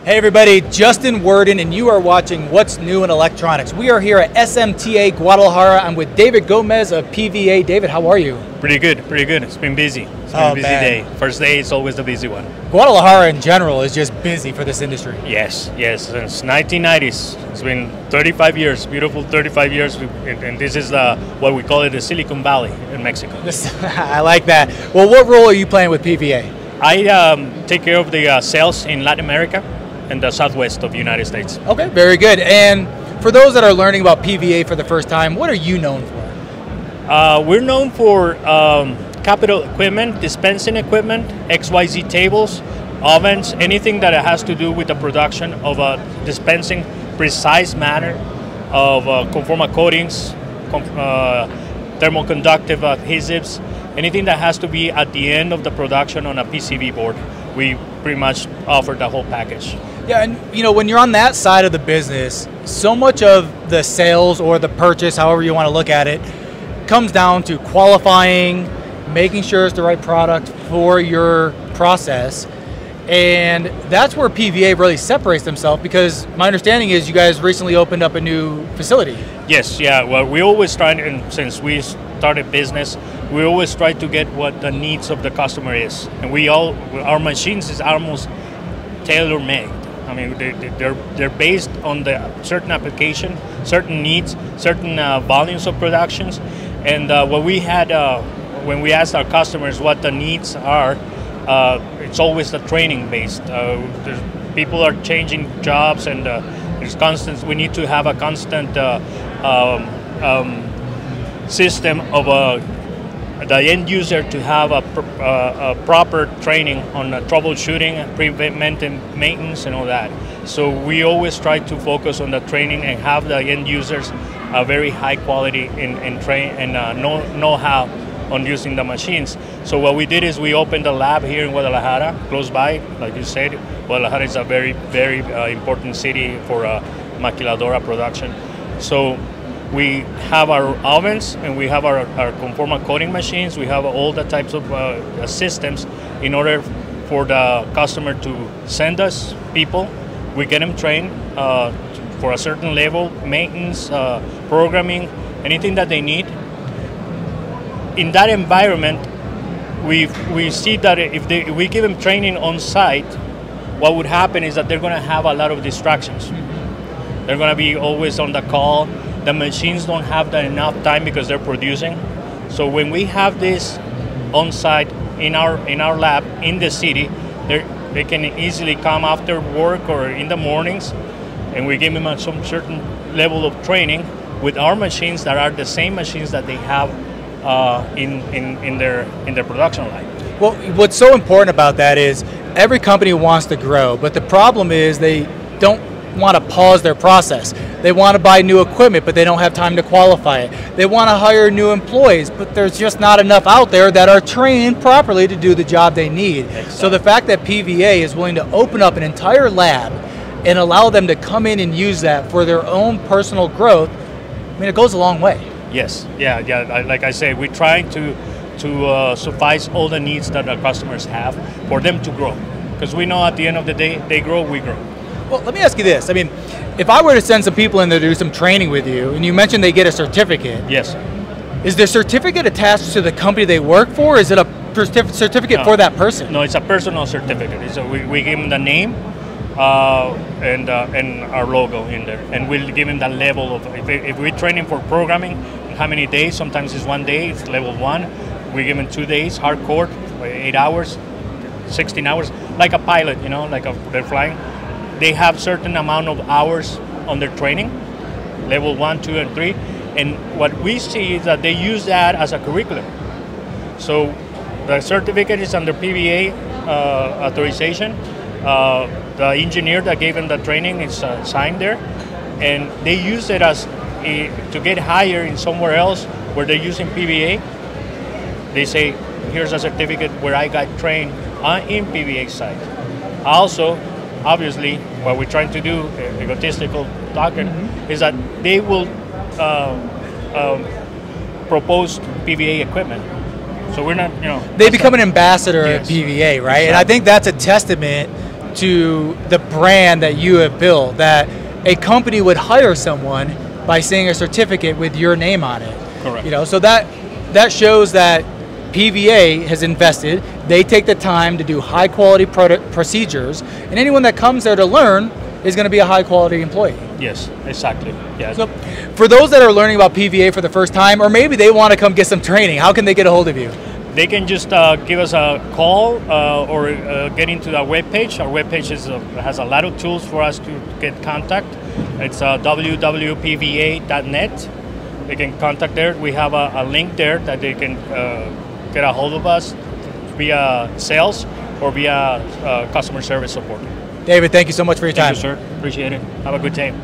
Hey everybody, Justin Worden, and you are watching What's New in Electronics. We are here at SMTA Guadalajara. I'm with David Gomez of PVA. David, how are you? Pretty good, pretty good. It's been busy. It's been a busy day. First day is always the busy one. Guadalajara in general is just busy for this industry. Yes, since 1990s. It's been 35 years, beautiful 35 years, and this is what we call it the Silicon Valley in Mexico. I like that. Well, what role are you playing with PVA? I take care of the sales in Latin America and the southwest of the United States. Okay, very good. And for those that are learning about PVA for the first time, what are you known for? We're known for capital equipment, dispensing equipment, XYZ tables, ovens, anything that has to do with the production of dispensing precise manner of conformal coatings, thermoconductive adhesives, anything that has to be at the end of the production on a PCB board. We pretty much offer the whole package. Yeah, and you know, when you're on that side of the business, so much of the sales or the purchase, however you want to look at it, comes down to qualifying, making sure it's the right product for your process. And that's where PVA really separates themselves, because my understanding is you guys recently opened up a new facility. Yes, yeah. Well, we always try, and since we started business, we always try to get what the needs of the customer is. And our machines is almost tailor-made. I mean, they're based on the certain application, certain needs, certain volumes of productions. And what we had, when we asked our customers what the needs are, it's always the training based. People are changing jobs, and there's constant. We need to have a constant system of the end user to have a proper training on troubleshooting, preventive maintenance, and all that. So we always try to focus on the training and have the end users a very high quality in train and know-how on using the machines. So what we did is we opened a lab here in Guadalajara, close by. Like you said, Guadalajara is a very, very important city for maquiladora production. So we have our ovens and we have our conformal coating machines. We have all the types of systems in order for the customer to send us people. We get them trained for a certain level, maintenance, programming, anything that they need. In that environment, we see that if we give them training on site, what would happen is that they're going to have a lot of distractions. They're going to be always on the call. The machines don't have enough time because they're producing. So when we have this on site in our lab in the city, they can easily come after work or in the mornings, and we give them some certain level of training with our machines that are the same machines that they have in their production line. Well, what's so important about that is every company wants to grow, but the problem is they don't want to pause their process. They want to buy new equipment, but they don't have time to qualify it. They want to hire new employees, but there's just not enough out there that are trained properly to do the job they need. Exactly. So the fact that PVA is willing to open up an entire lab and allow them to come in and use that for their own personal growth, I mean, it goes a long way. Yes, yeah. Like I say, we're trying to suffice all the needs that our customers have for them to grow. Because we know at the end of the day, they grow, we grow. Well, let me ask you this. I mean, if I were to send some people in there to do some training with you, and you mentioned they get a certificate. Yes. Is the certificate attached to the company they work for, or is it a certificate for that person? No, it's a personal certificate. We give them the name and our logo in there. And we'll give them the level of, if we train him for programming, how many days, sometimes it's 1 day, it's level 1. We give them 2 days, hardcore, 8 hours, 16 hours, like a pilot, you know, they're flying. They have certain amount of hours on their training, level 1, 2, and 3. And what we see is that they use that as a curriculum. So the certificate is under PVA authorization. The engineer that gave them the training is signed there. And they use it as to get hired in somewhere else where they're using PVA. They say, here's a certificate where I got trained in PVA site. Also, obviously, what we're trying to do, egotistical talking, is that they will propose PVA equipment. So we're not, you know. They become an ambassador of PVA, right? Exactly. And I think that's a testament to the brand that you have built, that a company would hire someone by seeing a certificate with your name on it. Correct. You know, so that shows that PVA has invested. They take the time to do high quality procedures, and anyone that comes there to learn is going to be a high quality employee. Yes, exactly. Yeah. So for those that are learning about PVA for the first time, or maybe they want to come get some training, how can they get a hold of you? They can just give us a call or get into the webpage. Our webpage has a lot of tools for us to get contact. It's www.pva.net. They can contact there. We have a link there that they can get a hold of us via sales or via customer service support. David, thank you so much for your time. Thank you, sir. Appreciate it. Have a good day.